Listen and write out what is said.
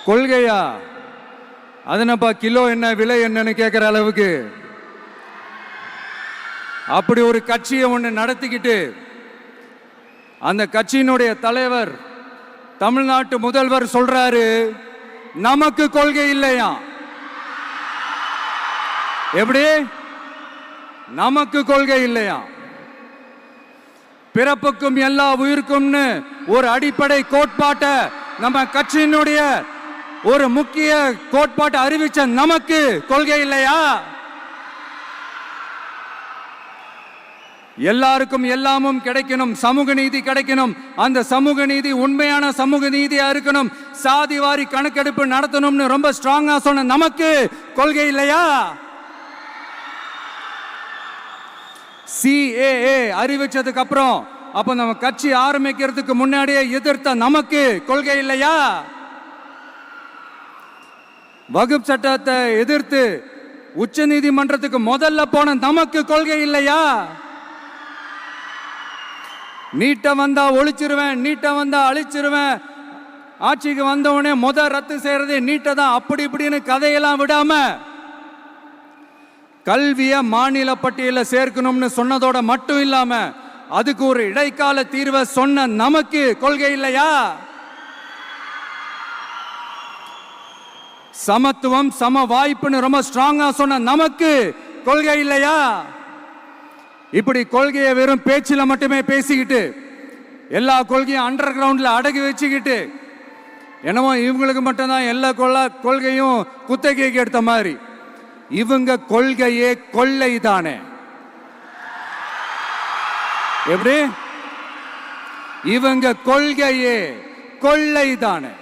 கொள்கையா? அதனப்பா kilo என்ன விலை என்னன்னு கேட்கிற அளவுக்கு அப்படி ஒரு கட்சியை ஒன்று நடத்திக்கிட்டு அந்த கட்சியினுடைய தலைவர் தமிழ்நாட்டு முதல்வர் சொல்றாரு, நமக்கு கொள்கை இல்லையா? எப்படி நமக்கு கொள்கை இல்லையா? பிறப்புக்கும் எல்லா உயிருக்கும்னு ஒரு அடிப்படை கோட்பாட்டை நம்ம கட்சியினுடைய ஒரு முக்கிய கோட்பாட்டை அறிவிச்ச நமக்கு கொள்கை இல்லையா? எல்லாருக்கும் எல்லாமும் கிடைக்கணும், சமூக நீதி கிடைக்கணும், அந்த சமூக நீதி உண்மையான சமூக நீதியா இருக்கணும், சாதி வாரி கணக்கெடுப்பு நடத்தணும்னு ரொம்ப ஸ்ட்ராங்கா சொன்ன நமக்கு கொள்கை இல்லையா? CAA அறிவிச்சதுக்கு அப்புறம் அப்ப நம்ம கட்சி ஆரம்பிக்கிறதுக்கு முன்னாடியே எதிர்த்த நமக்கு கொள்கை இல்லையா? வகுப்பு சட்டத்தை எதிர்த்து உச்ச நீதிமன்றத்துக்கு முதல்ல போன நமக்கு கொள்கை இல்லையா? நீட்ட வந்தா ஒழிச்சிருவேன், நீட்ட வந்தா அழிச்சிருவேன், ஆட்சிக்கு வந்தவனே ரத்து செய்யறதே நீட்ட தான், அப்படி இப்படின்னு கதையெல்லாம் விடாம கல்விய மாநில பட்டியலில் சேர்க்கணும்னு சொன்னதோட மட்டும் இல்லாம அதுக்கு ஒரு இடைக்கால தீர்வை சொன்ன நமக்கு கொள்கை இல்லையா? சமத்துவம் சம வாய்ப்புன்னு ரொம்ப ஸ்ட்ராங்கா சொன்ன நமக்கு கொள்கை இல்லையா? இப்படி கொள்கையை வெறும் பேச்சில மட்டுமே பேசிக்கிட்டு எல்லா கொள்கையும் அண்டர் கிரவுண்ட்ல அடக்கி வச்சுக்கிட்டு என்னமோ இவங்களுக்கு மட்டும்தான் எல்லா கொள்கையும் குத்தகைக்கு எடுத்த மாதிரி, இவங்க கொள்கையே கொள்ளை தானே. எப்படி? இவங்க கொள்கையே கொள்ளை தானே.